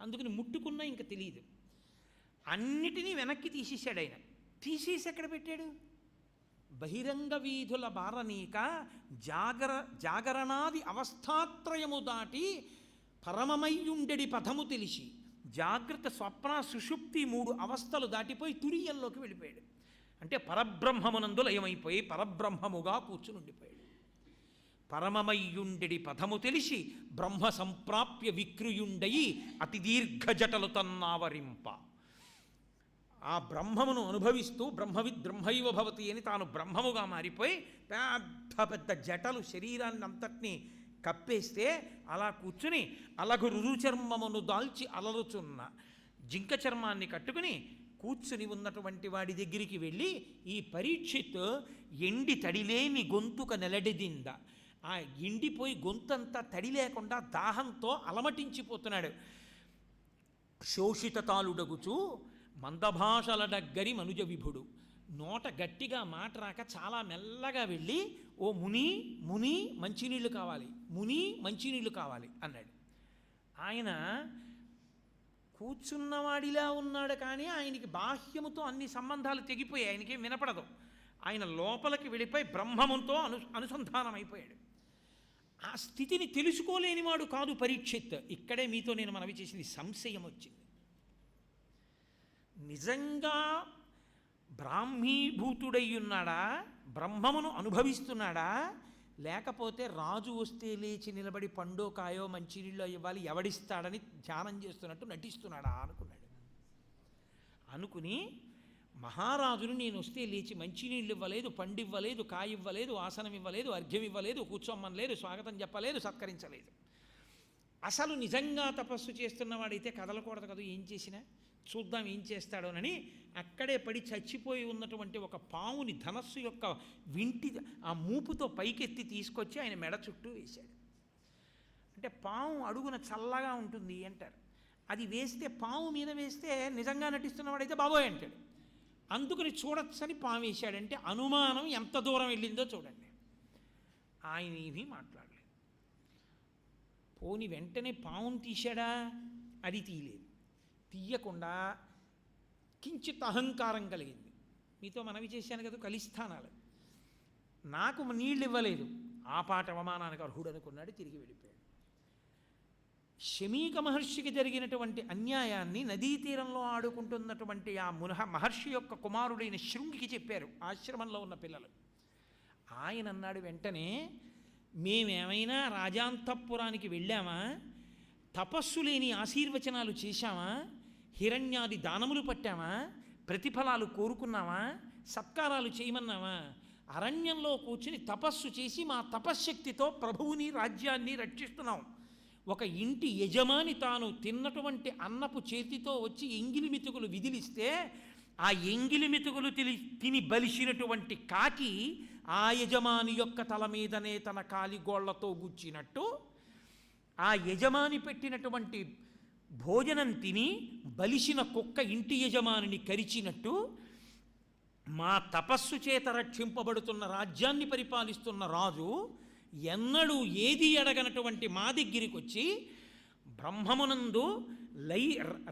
అందుకని ముట్టుకున్నా ఇంక తెలియదు. అన్నిటినీ వెనక్కి తీసేశాడు ఆయన. తీసేసి ఎక్కడ పెట్టాడు? బహిరంగ వీధుల బారనీక జాగరణాది అవస్థాత్రయము దాటి పరమమయ్యుండెడి పథము తెలిసి జాగ్రత్త స్వప్న సుషుప్తి 3 అవస్థలు దాటిపోయి తురియంలోకి వెళ్ళిపోయాడు. అంటే పరబ్రహ్మమునందు లయమైపోయి పరబ్రహ్మముగా కూర్చుని ఉండిపోయాడు. పరమమయ్యుండెడి పథము తెలిసి బ్రహ్మ సంప్రాప్య విక్రుయుండయి అతి దీర్ఘ జటలు తన్నావరింప. ఆ బ్రహ్మమును అనుభవిస్తూ బ్రహ్మవిద్ బ్రహ్మైవ భవతి అని తాను బ్రహ్మముగా మారిపోయి పెద్ద పెద్ద జటలు శరీరాన్ని అంతటినీ కప్పేస్తే అలా కూర్చుని అలగు రురుచర్మమును దాల్చి అలలుచున్న జింక చర్మాన్ని కట్టుకుని కూర్చుని ఉన్నటువంటి వాడి దగ్గరికి వెళ్ళి, ఈ పరీక్షిత్ ఎండి తడిలేని గొంతుక నెలడిదింద, ఆ ఎండిపోయి గొంతంతా తడి లేకుండా దాహంతో అలమటించిపోతున్నాడు. శోషితతాలుడగుచు మందభాషల డగ్గరి మనుజ విభుడు, నోట గట్టిగా మాట రాక చాలా మెల్లగా వెళ్ళి, ఓ ముని ముని మంచినీళ్ళు కావాలి, ముని మంచినీళ్ళు కావాలి అన్నాడు. ఆయన కూర్చున్నవాడిలా ఉన్నాడు, కానీ ఆయనకి బాహ్యముతో అన్ని సంబంధాలు తెగిపోయాయి, ఆయనకేం వినపడదు. ఆయన లోపలికి వెళ్ళిపోయి బ్రహ్మముతో అనుసంధానం అయిపోయాడు. ఆ స్థితిని తెలుసుకోలేనివాడు కాదు పరీక్షిత్. ఇక్కడే మీతో నేను మనవి చేసింది, సంశయం వచ్చింది. నిజంగా బ్రాహ్మీభూతుడై ఉన్నాడా, బ్రహ్మమును అనుభవిస్తున్నాడా, లేకపోతే రాజు వస్తే లేచి నిలబడి పండో కాయో మంచినీళ్ళు ఇవ్వాలి ఎవడిస్తాడని ధ్యానం చేస్తున్నట్టు నటిస్తున్నాడా అనుకున్నాడు. అనుకుని మహారాజును నేను వస్తే లేచి మంచినీళ్ళు ఇవ్వలేదు, పండు ఇవ్వలేదు, కాయ ఇవ్వలేదు, ఆసనం ఇవ్వలేదు, అర్ఘ్యం ఇవ్వలేదు, కూర్చోమ్మనలేదు, స్వాగతం చెప్పలేదు, సత్కరించలేదు. అసలు నిజంగా తపస్సు చేస్తున్నవాడైతే కదలకూడదు కదా, ఏం చేసినా చూద్దాం ఏం చేస్తాడోనని అక్కడే పడి చచ్చిపోయి ఉన్నటువంటి ఒక పావుని ధనస్సు యొక్క వింటి ఆ మూపుతో పైకెత్తి తీసుకొచ్చి ఆయన మెడ చుట్టూ వేశాడు. అంటే పాము అడుగున చల్లగా ఉంటుంది అంటారు. అది వేస్తే పాము మీద వేస్తే నిజంగా నటిస్తున్నవాడైతే బాబోయ్ అంటాడు. అందుకని చూడొచ్చని పాము వేశాడంటే అనుమానం ఎంత దూరం వెళ్ళిందో చూడండి. ఆయన ఏమీ మాట్లాడలేదు. పోని వెంటనే పావును తీశాడా? అది తీయలేదు. తీయకుండా కించిత్ అహంకారం కలిగింది. మీతో మనవి చేశాను కదా కలిస్థానాలు, నాకు నీళ్ళు ఇవ్వలేదు, ఆ పాట అవమానానికి అర్హుడు అనుకున్నాడు, తిరిగి వెళ్ళిపోయాడు. శమీక మహర్షికి జరిగినటువంటి అన్యాయాన్ని నదీ తీరంలో ఆడుకుంటున్నటువంటి ఆ మహర్షి యొక్క కుమారుడైన శృంగికి చెప్పారు ఆశ్రమంలో ఉన్న పిల్లలు. ఆయన అన్నాడు వెంటనే, మేమేమైనా రాజాంతఃపురానికి వెళ్ళామా, తపస్సు లేని ఆశీర్వచనాలు చేశామా, హిరణ్యాది దానములు పట్టామా, ప్రతిఫలాలు కోరుకున్నామా, సత్కారాలు చేయమన్నామా? అరణ్యంలో కూర్చుని తపస్సు చేసి మా తపశ్శక్తితో ప్రభువుని రాజ్యాన్ని రక్షిస్తున్నాం. ఒక ఇంటి యజమాని తాను తిన్నటువంటి అన్నపు చేతితో వచ్చి ఎంగిలి మెతుకులు విదిలిస్తే ఆ ఎంగిలి మెతుకులు తిని బలిసినటువంటి కాకి ఆ యజమాని యొక్క తల మీదనే తన కాలిగోళ్లతో గుచ్చినట్టు, ఆ యజమాని పెట్టినటువంటి భోజనం తిని బలిసిన కుక్క ఇంటి యజమానిని కరిచినట్టు, మా తపస్సు చేత రక్షింపబడుతున్న రాజ్యాన్ని పరిపాలిస్తున్న రాజు ఎన్నడూ ఏది అడగనటువంటి మా దగ్గరికి వచ్చి బ్రహ్మమునందు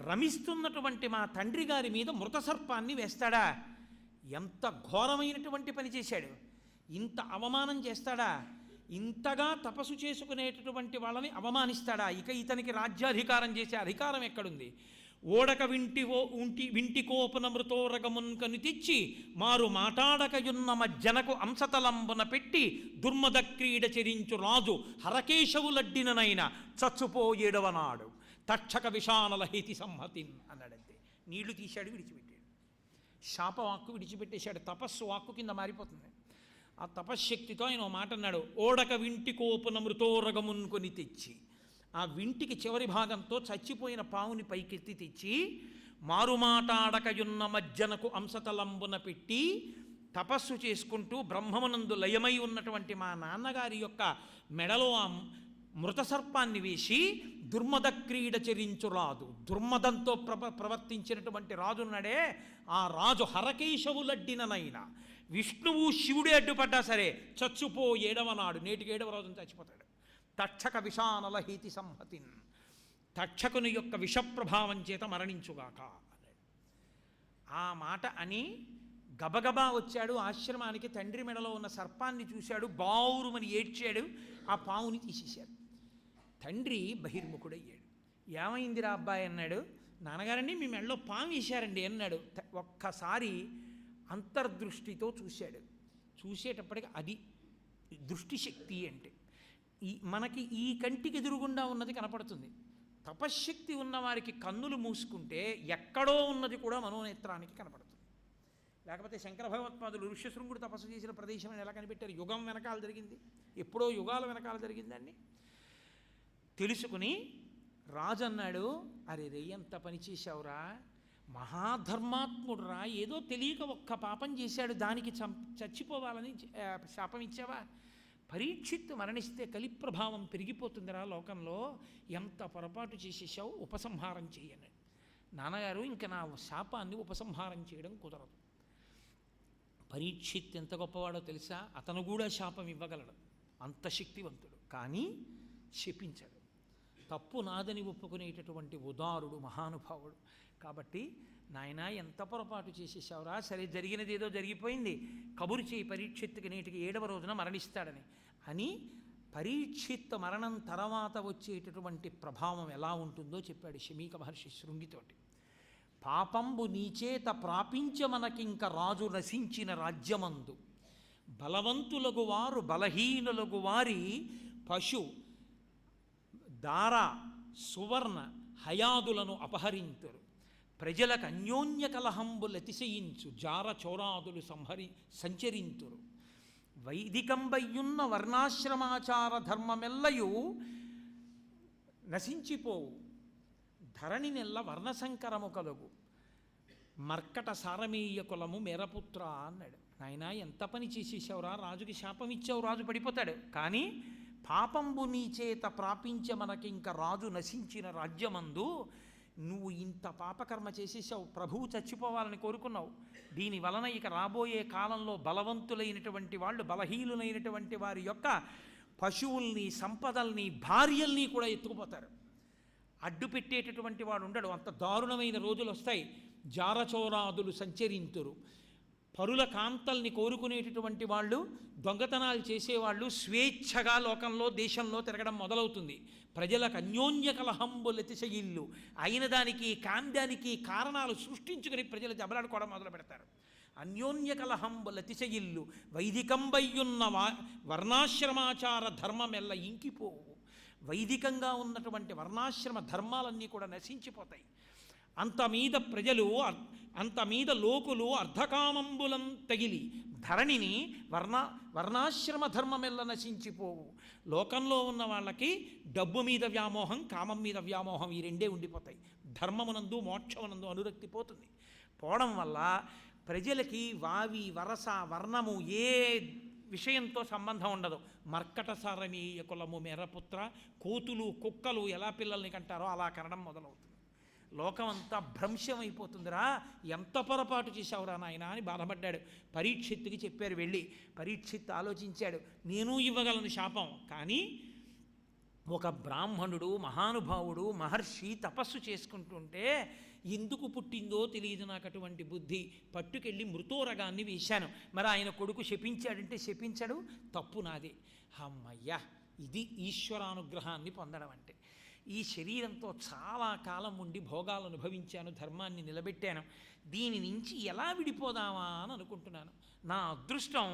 రమిస్తున్నటువంటి మా తండ్రి గారి మీద మృతసర్పాన్ని వేస్తాడా? ఎంత ఘోరమైనటువంటి పని చేశాడు! ఇంత అవమానం చేస్తాడా? ఇంతగా తపస్సు చేసుకునేటటువంటి వాళ్ళని అవమానిస్తాడా? ఇక ఇతనికి రాజ్యాధికారం చేసే అధికారం ఎక్కడుంది? ఓడక వింటికోపునమృతో రగమున్ కను తెచ్చి మారు మాటాడకయున్న మజ్జనకు అంశతలంబున పెట్టి దుర్మద క్రీడ చెరించు రాజు హరకేశవులడ్డిననైన చచ్చుపోయేడవనాడు తక్షక విషానల హేతి సంహతిన్ అన్నాడంతే. నీళ్లు తీశాడు, విడిచిపెట్టాడు. శాపవాక్కు విడిచిపెట్టేశాడు, తపస్సు వాక్కు కింద మారిపోతుంది. ఆ తపశ్శక్తితో ఆయన మాట అన్నాడు, ఓడక వింటికోపునమృతో రగమున్ కొని తెచ్చి, ఆ వింటికి చివరి భాగంతో చచ్చిపోయిన పావుని పైకెత్తి తెచ్చి మారుమాటాడకయున్న మజ్జనకు అంశతలంబున పెట్టి తపస్సు చేసుకుంటూ బ్రహ్మమునందు లయమై ఉన్నటువంటి మా నాన్నగారి యొక్క మెడలో ఆ మృతసర్పాన్ని వేసి దుర్మద క్రీడ చెరించు రాదు, దుర్మదంతో ప్రవర్తించినటువంటి రాజున్నాడే, ఆ రాజు హరకేశవులడ్డిననైనా విష్ణువు శివుడే అడ్డుపడ్డా సరే చచ్చిపోయేడవనాడు, నేటికి 7వ రోజున చచ్చిపోతాడు. తక్షక విషానల హీతి సంహతిన్. తక్షకుని యొక్క విషప్రభావం చేత మరణించుగాక అన్నాడు. ఆ మాట అని గబగబా వచ్చాడు ఆశ్రమానికి. తండ్రి మెడలో ఉన్న సర్పాన్ని చూశాడు, బావురుమని ఏడ్చాడు. ఆ పావుని తీసేశాడు. తండ్రి బహిర్ముఖుడయ్యాడు. ఏమైందిరా అబ్బాయి అన్నాడు. నాన్నగారండి మీ మెడలో పాము వేశారండి అన్నాడు. ఒక్కసారి అంతర్దృష్టితో చూశాడు. చూసేటప్పటికి అది దృష్టిశక్తి అంటే మనకి ఈ కంటికి ఎదురుగుండా ఉన్నది కనపడుతుంది. తపశ్శక్తి ఉన్నవారికి కన్నులు మూసుకుంటే ఎక్కడో ఉన్నది కూడా మనోనేత్రానికి కనపడుతుంది. లేకపోతే శంకర భగవత్పాదులు ఋష్యశృంగుడు తపస్సు చేసిన ప్రదేశం ఎలా కనిపెట్టారు? యుగం వెనకాల జరిగింది, ఎప్పుడో యుగాల వెనకాల జరిగిందండి. తెలుసుకుని రాజు అన్నాడు, అరే రే ఎంత పని చేశావురా, మహాధర్మాత్ముడురా, ఏదో తెలియక ఒక్క పాపం చేశాడు, దానికి చచ్చిపోవాలని శాపం ఇచ్చావా? పరీక్షిత్తు మరణిస్తే కలిప్రభావం పెరిగిపోతుందిరా లోకంలో, ఎంత పొరపాటు చేసేసావు, ఉపసంహారం చేయను. నాన్నగారు ఇంకా నా శాపాన్ని ఉపసంహారం చేయడం కుదరదు. పరీక్షిత్ ఎంత గొప్పవాడో తెలుసా? అతను కూడా శాపం ఇవ్వగలడు, అంత శక్తివంతుడు. కానీ శపించడు. తప్పు నాదని ఒప్పుకునేటటువంటి ఉదారుడు, మహానుభావుడు. కాబట్టి నాయన ఎంత పొరపాటు చేసేసావురా, సరే జరిగినది ఏదో జరిగిపోయింది, కబురు చేయి పరీక్షిత్తుకి నేటికి 7వ రోజున మరణిస్తాడని. అని పరీక్షిత్ మరణం తర్వాత వచ్చేటటువంటి ప్రభావం ఎలా ఉంటుందో చెప్పాడు శమీక మహర్షి శృంగితోటి. పాపంబు నీచేత ప్రాపించమనకింక రాజు నశించిన రాజ్యమందు, బలవంతులగు వారు బలహీనులగు వారి పశు దార సువర్ణ హయాదులను అపహరింతురు, ప్రజలకు అన్యోన్య కలహంబులతిశయించు జార చోరాదులు సంచరింతురు, వైదికంబయ్యున్న వర్ణాశ్రమాచార ధర్మమెల్లయు నశించిపోవు, ధరణి నెల్ల వర్ణసంకరము కలుగు, మర్కట సారమీయ కులము మేరపుత్ర అన్నాడు. నాయన ఎంత పని చేసేసావురా, రాజుకి శాపం ఇచ్చావు, రాజు పడిపోతాడు. కానీ పాపంబు నీ చేత ప్రాపించ మనకింక రాజు నశించిన రాజ్యమందు నువ్వు ఇంత పాపకర్మ చేసేసావు, ప్రభువు చచ్చిపోవాలని కోరుకున్నావు. దీని వలన ఇక రాబోయే కాలంలో బలవంతులైనటువంటి వాళ్ళు బలహీనులైనటువంటి వారి యొక్క పశువుల్ని, సంపదల్ని, భార్యల్ని కూడా ఎత్తుకుపోతారు. అడ్డు పెట్టేటటువంటి వాడు ఉండడు. అంత దారుణమైన రోజులు వస్తాయి. జారచోరాదులు సంచరింతురు, పరుల కాంతల్ని కోరుకునేటటువంటి వాళ్ళు, దొంగతనాలు చేసేవాళ్ళు స్వేచ్ఛగా లోకంలో దేశంలో తిరగడం మొదలవుతుంది. ప్రజలకు అన్యోన్య కలహంబులతిశయిల్లు, అయిన దానికి కాందానికి కారణాలు సృష్టించుకుని ప్రజలు దెబ్బలాడుకోవడం మొదలు పెడతారు. అన్యోన్య కలహంబులతిశయిల్లు వైదికంబయ్యున్న వర్ణాశ్రమాచార ధర్మమెల్ల ఇంకిపోవు, వైదికంగా ఉన్నటువంటి వర్ణాశ్రమ ధర్మాలన్నీ కూడా నశించిపోతాయి. అంత మీద లోకులు అర్ధకామంబులం తగిలి ధరణిని వర్ణాశ్రమ ధర్మమెల్ల నశించిపోవు. లోకంలో ఉన్న వాళ్ళకి డబ్బు మీద వ్యామోహం, కామం మీద వ్యామోహం, ఈ రెండే ఉండిపోతాయి. ధర్మమునందు మోక్షమునందు అనురక్తి పోతుంది. పోవడం వల్ల ప్రజలకి వావి వరస వర్ణము ఏ విషయంతో సంబంధం ఉండదు. మర్కట సారమీయ కులము మేరపుత్ర, కోతులు కుక్కలు ఎలా పిల్లల్ని కంటారో అలా కనడం మొదలవుతుంది. లోకమంతా భ్రంశమైపోతుందిరా, ఎంత పొరపాటు చేశావురా నాయన అని బాధపడ్డాడు. పరీక్షిత్తుకి చెప్పారు వెళ్ళి. పరీక్షిత్ ఆలోచించాడు, నేను ఇవ్వగలను శాపం, కానీ ఒక బ్రాహ్మణుడు మహానుభావుడు మహర్షి తపస్సు చేసుకుంటుంటే ఎందుకు పుట్టిందో తెలియదు నాకు అటువంటి బుద్ధి. పట్టుకెళ్ళి మృతోరగాన్ని వేశాను. మరి ఆయన కొడుకు శపించాడంటే శపించడు, తప్పు నాదే. అమ్మయ్యా, ఇది ఈశ్వరానుగ్రహాన్ని పొందడం అంటే. ఈ శరీరంతో చాలా కాలం ఉండి భోగాలు అనుభవించాను, ధర్మాన్ని నిలబెట్టాను, దీని నుంచి ఎలా విడిపోదామా అని అనుకుంటున్నాను. నా అదృష్టం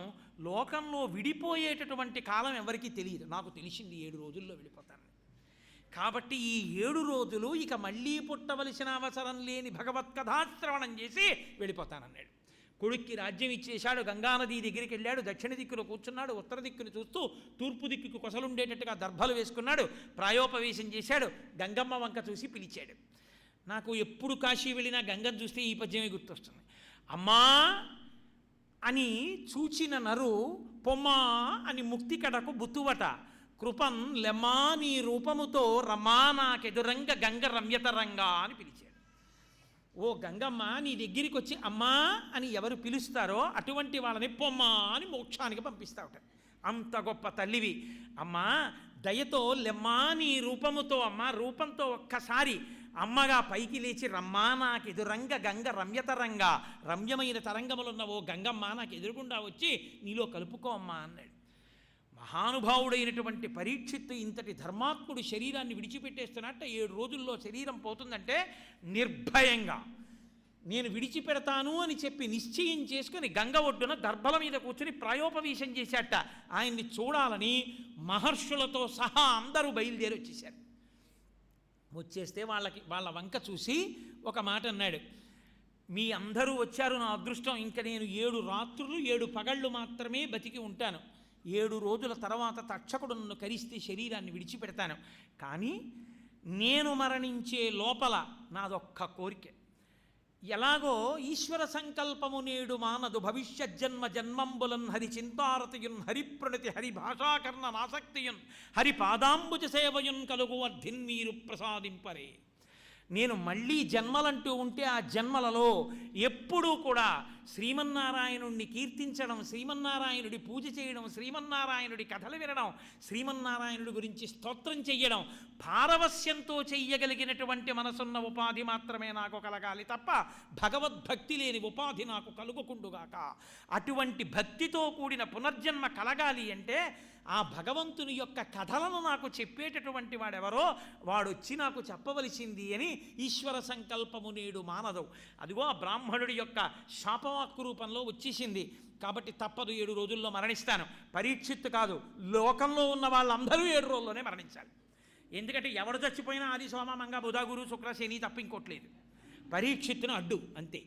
లోకంలో విడిపోయేటటువంటి కాలం ఎవరికీ తెలియదు, నాకు తెలిసింది 7 రోజుల్లో విడిపోతాను. కాబట్టి ఈ 7 రోజులు ఇక మళ్ళీ పుట్టవలసిన అవసరం లేని భగవత్కథాశ్రవణం చేసి వెళ్ళిపోతానన్నాడు. కొడుక్కి రాజ్యం ఇచ్చేశాడు. గంగానదీ దగ్గరికి వెళ్ళాడు. దక్షిణ దిక్కును కూర్చున్నాడు. ఉత్తర దిక్కును చూస్తూ తూర్పు దిక్కుకు కొసలుండేటట్టుగా దర్భలు వేసుకున్నాడు. ప్రాయోపవేశం చేశాడు. గంగమ్మ వంక చూసి పిలిచాడు. నాకు ఎప్పుడు కాశీ వెళ్ళినా గంగను చూస్తే ఈ పద్యమే గుర్తొస్తుంది. అమ్మా అని చూచిన నరు పొమ్మా అని ముక్తి కడకు బుతువట, కృపన్ లెమ్మా నీ రూపముతో రమా నాకెదురంగ గంగ రమ్యతరంగా అని పిలిచాడు. ఓ గంగమ్మ, నీ దగ్గరికి వచ్చి అమ్మా అని ఎవరు పిలుస్తారో అటువంటి వాళ్ళని పొమ్మా అని మోక్షానికి పంపిస్తావుట. అంత గొప్ప తల్లివి. అమ్మా, దయతో లెమ్మా నీ రూపముతో అమ్మ, రూపంతో ఒక్కసారి అమ్మగా పైకి లేచి రమ్మా నాకు ఎదురంగ గంగ రమ్యతరంగా, రమ్యమైన తరంగములున్న ఓ గంగమ్మ నాకు ఎదురుగుండా వచ్చి నీలో కలుపుకో అమ్మా అన్నాడు. మహానుభావుడైనటువంటి పరీక్షిత్తు ఇంతటి ధర్మాత్ముడు శరీరాన్ని విడిచిపెట్టేస్తున్నట్ట 7 రోజుల్లో శరీరం పోతుందంటే నిర్భయంగా నేను విడిచిపెడతాను అని చెప్పి నిశ్చయం చేసుకుని గంగ ఒడ్డున దర్భల మీద కూర్చుని ప్రాయోపవేశం చేశాట. ఆయన్ని చూడాలని మహర్షులతో సహా అందరూ బయలుదేరి వచ్చేశారు. వచ్చేస్తే వాళ్ళ వంక చూసి ఒక మాట అన్నాడు, మీ అందరూ వచ్చారు, నా అదృష్టం, ఇంకా నేను 7 రాత్రులు 7 పగళ్ళు మాత్రమే బతికి ఉంటాను. 7 రోజుల తర్వాత తక్షకుడు నన్ను కరిస్తే శరీరాన్ని విడిచిపెడతాను. కానీ నేను మరణించే లోపల నాదొక్క కోరిక, ఎలాగో ఈశ్వర సంకల్పము నేడు మానదు భవిష్యజ్జన్మ జన్మంబులన్ హరి చింతారతియున్ హరిప్రణతి హరి భాషాకర్ణ నాసక్తియున్ హరి పాదాంబుజ సేవయున్ కలుగు వర్ధిన్ మీరు ప్రసాదింపరే. నేను మళ్ళీ జన్మలంటూ ఉంటే ఆ జన్మలలో ఎప్పుడూ కూడా శ్రీమన్నారాయణుణ్ణి కీర్తించడం, శ్రీమన్నారాయణుడి పూజ చేయడం, శ్రీమన్నారాయణుడి కథలు వినడం, శ్రీమన్నారాయణుడి గురించి స్తోత్రం చెయ్యడం, పారవస్యంతో చెయ్యగలిగినటువంటి మనసున్న ఉపాధి మాత్రమే నాకు కలగాలి తప్ప భగవద్భక్తి లేని ఉపాధి నాకు కలుగుకుండుగాక. అటువంటి భక్తితో కూడిన పునర్జన్మ కలగాలి అంటే ఆ భగవంతుని యొక్క కథలను నాకు చెప్పేటటువంటి వాడెవరో వాడొచ్చి నాకు చెప్పవలసింది అని ఈశ్వర సంకల్పము నేడు మానదు. అదిగో ఆ బ్రాహ్మణుడి యొక్క శాపవాక్కు రూపంలో వచ్చేసింది. కాబట్టి తప్పదు, 7 రోజుల్లో మరణిస్తాను. పరీక్షిత్తు కాదు, లోకంలో ఉన్న వాళ్ళందరూ 7 రోజుల్లోనే మరణించాలి. ఎందుకంటే ఎవడు చచ్చిపోయినా ఆది సోమ మంగ బుధ గురు శుక్ర శని తప్ప ఇంకోట్లేదు. పరీక్షిత్తును అడ్డు అంతే.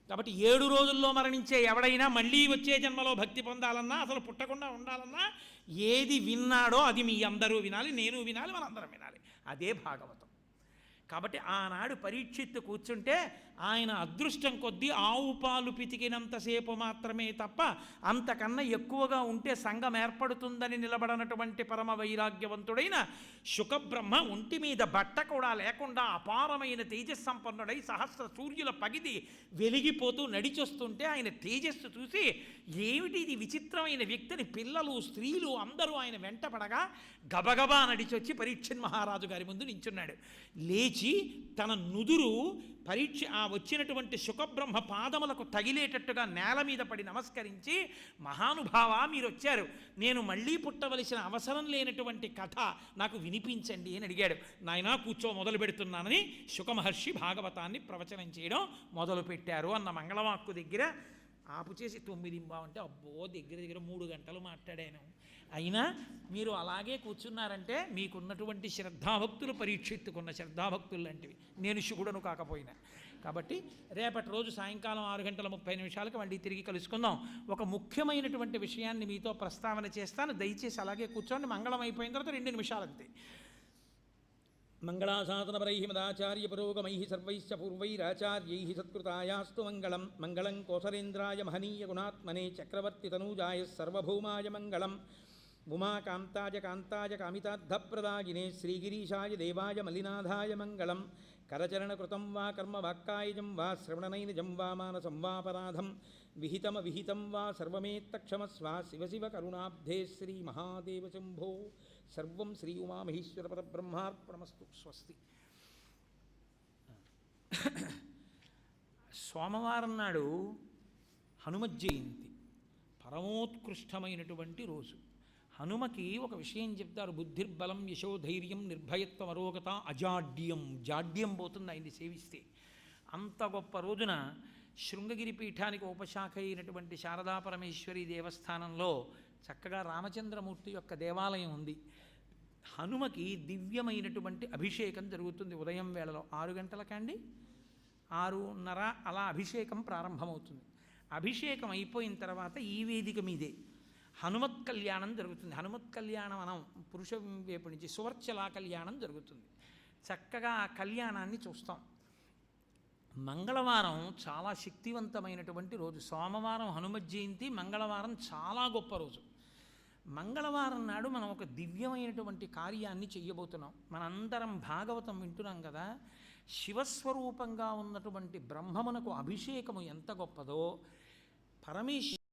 కాబట్టి 7 రోజుల్లో మరణించే ఎవడైనా మళ్ళీ వచ్చే జన్మలో భక్తి పొందాలన్నా, అసలు పుట్టకుండా ఉండాలన్నా ఏది విన్నాడో అది మీ అందరూ వినాలి, నేను వినాలి, మనందరం వినాలి. అదే భాగవతం. కాబట్టి ఆనాడు పరీక్షిత్తు కూర్చుంటే ఆయన అదృష్టం కొద్దీ ఆవు పాలు పితికినంతసేపు మాత్రమే తప్ప అంతకన్నా ఎక్కువగా ఉంటే సంఘం ఏర్పడుతుందని నిలబడనటువంటి పరమ వైరాగ్యవంతుడైన శుకబ్రహ్మ ఒంటి మీద బట్ట కూడా లేకుండా అపారమైన తేజస్సంపన్నుడై సహస్ర సూర్యుల పగిది వెలిగిపోతూ నడిచొస్తుంటే ఆయన తేజస్సు చూసి ఏమిటి ఇది విచిత్రమైన వ్యక్తిని పిల్లలు స్త్రీలు అందరూ ఆయన వెంటపడగా గబగబా నడిచొచ్చి పరీక్షిత్ మహారాజు గారి ముందు నించున్నాడు. లేచి తన నుదురు ఆ వచ్చినటువంటి శుకబ్రహ్మ పాదములకు తగిలేటట్టుగా నేల మీద పడి నమస్కరించి, మహానుభావ మీరు వచ్చారు, నేను మళ్ళీ పుట్టవలసిన అవసరం లేనటువంటి కథ నాకు వినిపించండి అని అడిగాడు. నాయనా కూర్చో, మొదలు పెడుతున్నానని శుకమహర్షి భాగవతాన్ని ప్రవచనం చేయడం మొదలుపెట్టారు. అన్న మంగళవాక్కు దగ్గర ఆపు చేసి 9 అంటే అబ్బో దగ్గర 3 గంటలు మాట్లాడాను. అయినా మీరు అలాగే కూర్చున్నారంటే మీకున్నటువంటి శ్రద్ధాభక్తులు పరీక్షిత్తుకున్న శ్రద్ధాభక్తులు లాంటివి, నేను శుకుడను కాకపోయినా. కాబట్టి రేపటి రోజు సాయంకాలం 6:30 మళ్ళీ తిరిగి కలుసుకుందాం. ఒక ముఖ్యమైనటువంటి విషయాన్ని మీతో ప్రస్తావన చేస్తాను, దయచేసి అలాగే కూర్చోండి. మంగళం అయిపోయిన తర్వాత 2 నిమిషాలు అంతే. మంగళాసాధనపరైః మదాచార్య పురోగమైః సర్వైశ్చ పూర్వైరాచార్యైః సత్కృతాయాస్తు మంగళం. మంగళం కోసలేంద్రాయ మహనీయ గుణాత్మనే చక్రవర్తి తనూజాయ సర్వభౌమాయ మంగళం. ఉమాకాంతాయ కాంతాయ కామితార్థప్రదాయినే శ్రీగిరీశాయ దేవాయ మలినాథాయ మంగళం. కరచరణకృతం వా కర్మ వాక్కాయజం వా శ్రవణనైనజం వా మానసం వాపరాధం విహితం వా సర్వమేత్తక్షమస్వ శివ శివ కరుణాబ్ధే శ్రీ మహాదేవ శంభో. సర్వం శ్రీ ఉమామహేశ్వర పరబ్రహ్మార్పణమస్తు. స్వస్తి. సోమవారం నాడు హనుమజ్జయంతి, పరమోత్కృష్టమైనటువంటి రోజు. హనుమకి ఒక విషయం చెప్తారు, బుద్ధిర్బలం యశోధైర్యం నిర్భయత్వం అరోగత అజాడ్యం. జాడ్యం పోతుంది ఆయన్ని సేవిస్తే. అంత గొప్ప రోజున శృంగగిరి పీఠానికి ఉపశాఖ అయినటువంటి శారదా పరమేశ్వరి దేవస్థానంలో చక్కగా రామచంద్రమూర్తి యొక్క దేవాలయం ఉంది. హనుమకి దివ్యమైనటువంటి అభిషేకం జరుగుతుంది. ఉదయం వేళలో 6 గంటలకండి 6:30 అలా అభిషేకం ప్రారంభమవుతుంది. అభిషేకం అయిపోయిన తర్వాత ఈ వేదిక మీదే హనుమత్ కళ్యాణం జరుగుతుంది. హనుమత్ కళ్యాణం మనం పురుష వైపు నుంచి సువర్చలా కళ్యాణం జరుగుతుంది. చక్కగా ఆ కళ్యాణాన్ని చూస్తాం. మంగళవారం చాలా శక్తివంతమైనటువంటి రోజు. సోమవారం హనుమత్ జయంతి, మంగళవారం చాలా గొప్ప రోజు. మంగళవారం నాడు మనం ఒక దివ్యమైనటువంటి కార్యాన్ని చెయ్యబోతున్నాం. మనందరం భాగవతం వింటున్నాం కదా. శివస్వరూపంగా ఉన్నటువంటి బ్రహ్మమునకు అభిషేకము ఎంత గొప్పదో, పరమేశ్వరు